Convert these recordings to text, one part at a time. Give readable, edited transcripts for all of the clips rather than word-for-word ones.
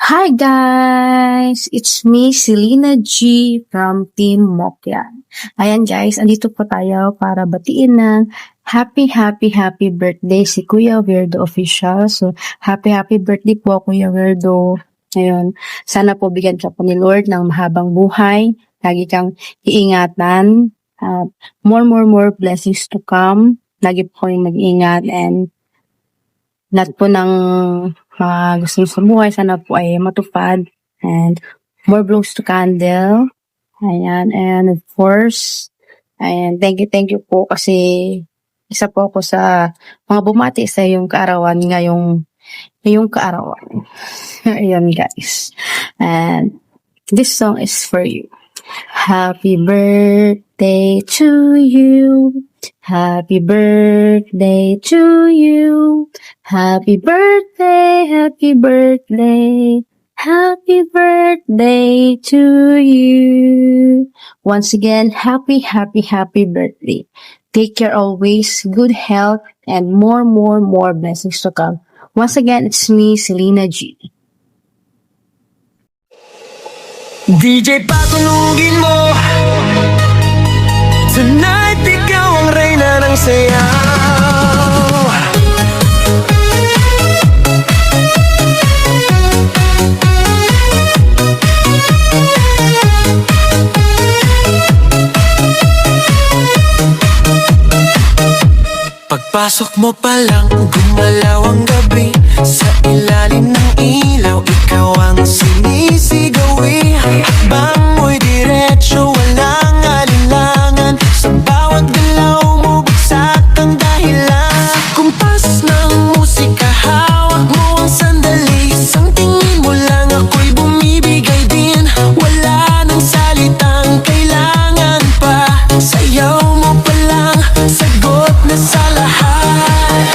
Hi guys! It's me, Selena G from Team Mokyan. Ayan guys, andito po tayo para batiin ng happy birthday si Kuya Weirdo Official. So, happy birthday po Kuya Weirdo. Ngayon, sana po bigyan ka po ni Lord ng mahabang buhay. Lagi kang iingatan. More blessings to come. Lagi po kayong mag-iingat and lahat po ng mga gusto sa buhay, sana po ay matupad. And more blows to candle. Ayan. And of course, ayan, thank you po kasi isa po ako sa mga bumati sa iyong kaarawan ngayong kaarawan. Ayan guys. And this song is for you. Happy birthday to you. Happy birthday to you. Happy birthday, happy birthday. Happy birthday to you. Once again, happy birthday. Take care always, good health, and more blessings to come. Once again, it's me, Selena G. DJ patunugin mo. Tonight, ikaw ang reyna ng sayaw. Pagpasok mo pa lang, gumalaw ang gabi. Sa ilalim ng ilaw, ikaw ang sinisigawi. Hakbang mo'y diretso, walang alinlangan. Sa bawat galaw mo, bagsak ang dahilan. Sa kumpas ng musika, hawak mo ang sandali. Isang tingin mo lang, ako'y bumibigay din. Wala nang salitang kailangan pa. Sayaw mo pa lang, sagot na sa lahat.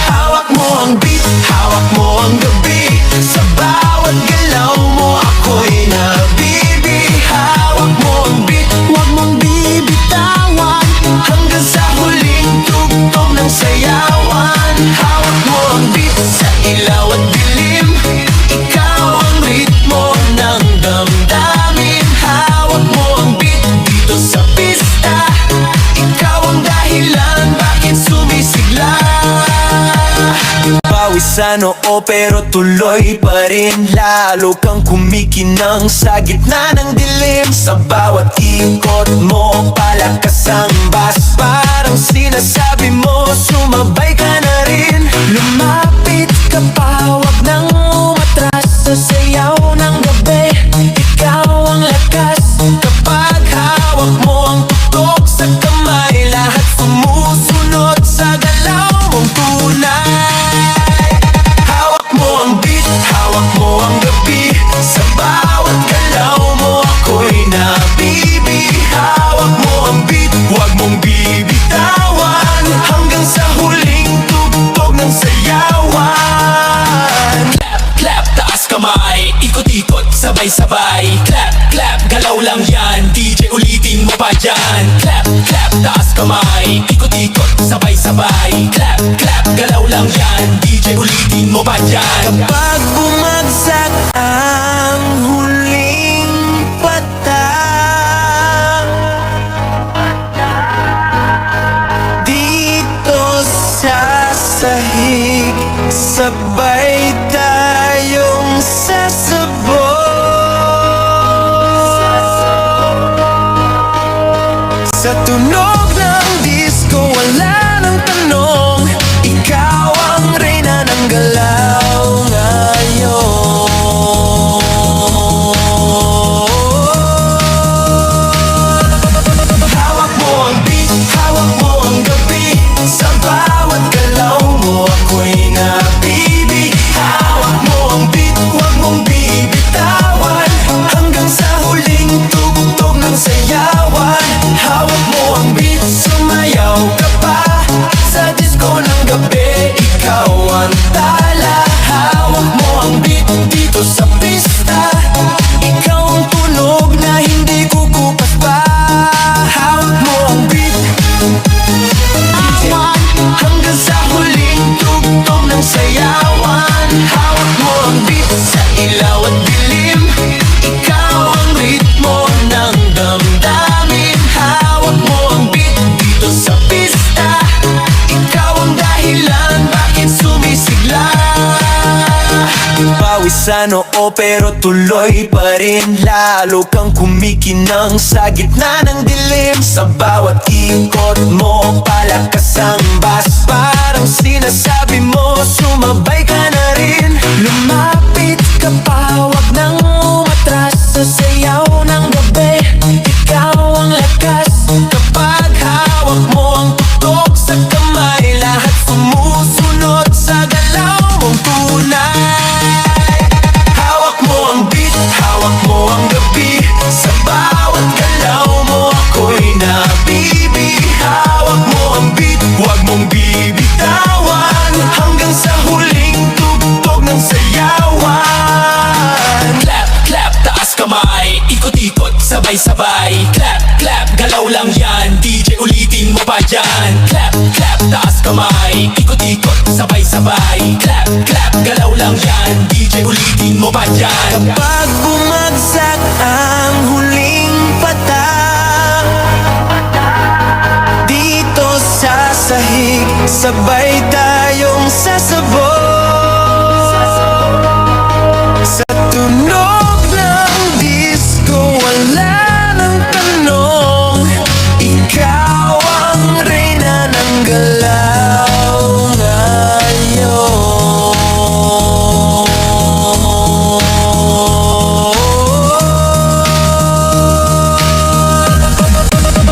Hawak mo ang beat, hawak mo ang gabi. Sa bawat galaw mo, ako'y nabibi. Hawak mo ang beat, huwag mong bibitawan. Hanggang sa huling tugtog ng sayawan. Hawak mo ang beat sa ilaw at dilim. Ikaw ang ritmo ng damdamin. Hawak mo ang beat dito sa pista. Ikaw ang dahilan bakit sumisigla. Pawisan oo pero tuloy pa rin. Lalo kang kumikinang sa gitna ng dilim. Sa bawat ikot mo palakas ang bass. Parang sinasabi mo sumabay ka na rin. Lumapit ka pa, wag nang umatras. Sa sayaw ng gabi, ikaw ang lakas. Kapag hawak mo ang tutok sa kamay, lahat sumusunod sa galaw mong tunay. Hawak mo ang beat, hawak mo ang gabi. Sa bawat galaw mo, ako'y nabibi. Hawak mo ang beat, huwag mong bibitawan. Hanggang sa huling tugtog ng sayawan. Clap, taas kamay, ikot-ikot, sabay-sabay. Clap, galaw lang yan, DJ ulitin mo pa dyan. Clap, taas kamay, ikot-ikot, sabay-sabay. Clap, galaw lang yan, DJ ulitin mo pa dyan. Kapag bumagsak ang huling patak dito sa sahig, sabay tayong sasabog. Sa tunog ng disco, wala nang tanong. Ikaw ang reyna ng galaw ngayon. ilaw at dilim. Ikaw ang ritmo ng damdamin. Hawak mo ang beat dito sa pista. Ikaw ang dahilan bakit sumisigla. Pawis sa noo pero tuloy pa rin. Lalo kang kumikinang sa gitna ng dilim. Sa bawat ikot mo palakas ang bass. Parang sinasabi mo sumabay ka na rin. Lumapit ka pa, wag nang umatras. Sa sayaw ng gabi, ikaw ang lakas. Kapag hawak mo ang tutok sa kamay, lahat sumusunod sa galaw mong tunay. Hawak mo ang beat, hawak mo ang gabi. Sa bawat galaw mo ako'y nabibi. Hawak mo ang beat, huwag mong bibitawan. Hanggang sa huling tugtog ng sayawan. Clap, clap, taas kamay. Ikot-ikot, sabay-sabay. Clap, clap, galaw lang yan. DJ ulitin mo pa dyan. Clap, clap, taas kamay. Ikot-ikot, sabay-sabay. Clap, clap, galaw lang yan. DJ ulitin mo pa dyan. Pag bumagsak ang huling patak, dito sa sahig, sabay tayong sasabog. Sa tunog ng disco, wala nang tanong. Ikaw ang reyna ng galaw ngayon.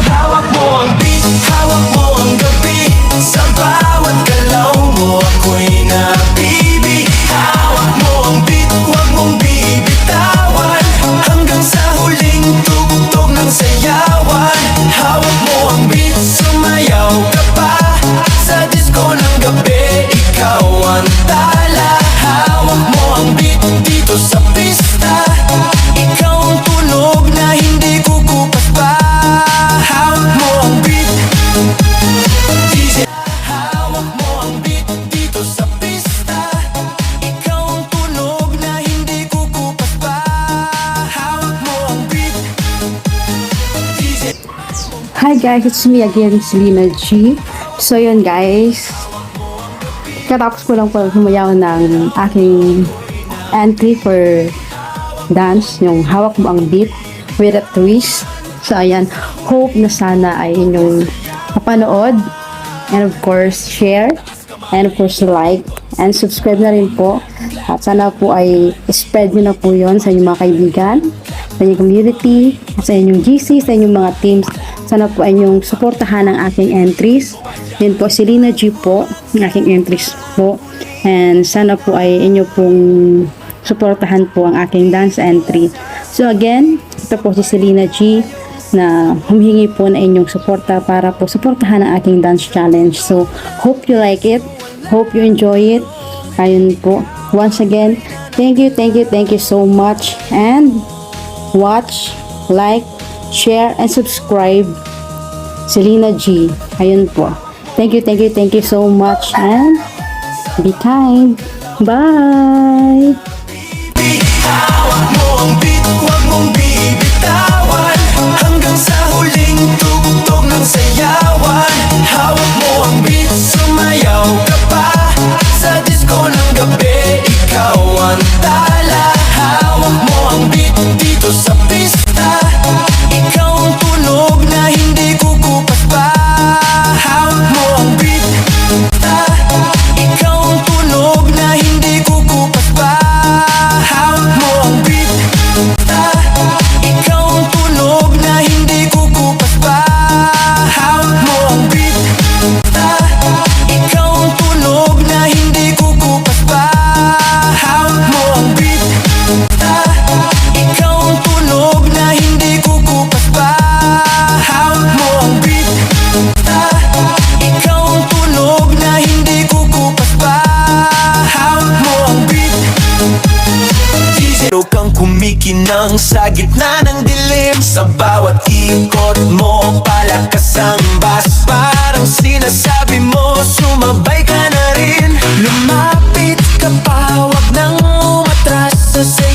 Hawak mo ang beat, hawak mo ang gabi. Sa bawat galaw mo ako'y nabibi. Hawak mo ang beat, huwag mong bibitawan. Hanggang sa huling tugtog ng sayawan. Hawak mo ang beat, sumayaw ka pa. Sa disco ng gabi, ikaw ang tala. Hawak mo ang beat dito sa pista. Ikaw ang tunog na hindi kukupas pa. Hawak mo ang beat, DJ. Hawak mo ang beat dito sa pista. Ikaw ang tunog na hindi kukupas pa. Hawak mo ang beat, DJ. Hi guys, it's me again, Selena G. So yun guys, katapos ko lang po humayaw ng aking entry for dance, yung hawak mo ang beat with a twist. So ayan, hope na sana ay inyong mapanood, and of course share, and of course like and subscribe na rin po. At sana po ay spread nyo na po yon sa inyong mga kaibigan, sa inyong community, sa inyong GC, sa inyong mga teams. Sana po ay inyong suportahan ang aking entries. Din po, Selena G po, ang aking entries po. And sana po ay inyo pong suportahan po ang aking dance entry. So again, ito po si Selena G na humihingi po na inyong suporta para po suportahan ang aking dance challenge. So hope you like it, hope you enjoy it. Ayun po, once again, thank you so much, and watch, like, share, and subscribe Selena G. Ayun po, thank you so much, and be kind. Bye. Hawak mo ang beat, huwag mong bibitawan. Hanggang sa huling tugtog ng sayawan. Hawak mo ang beat, sumayaw ka pa. Sa disco ng gabi, ikaw ang tala. Hawak mo ang beat dito sa pista. Ikaw ang tunog na hindi kukupas pa. Hawak mo ang beat, ikaw ang tunog na hindi kukupas pa. Hawak mo ang beat, ikaw ang tunog na hindi kukupas pa. Hawak mo ang beat, ikaw ang tunog na hindi kukupas pa. Hawak mo ang beat, ikaw ang tunog na hindi kukupas pa. Hawak mo ang beat, ikaw ang tunog na hindi kukupas pa. Hawak mo ang beat, pero kang kumikinang sa gitna ng dilim. Sa bawat ikot mo palakas ang bass. Parang sinasabi mo sumabay ka na rin. Lumapit ka pa, wag nang umatras. Sa say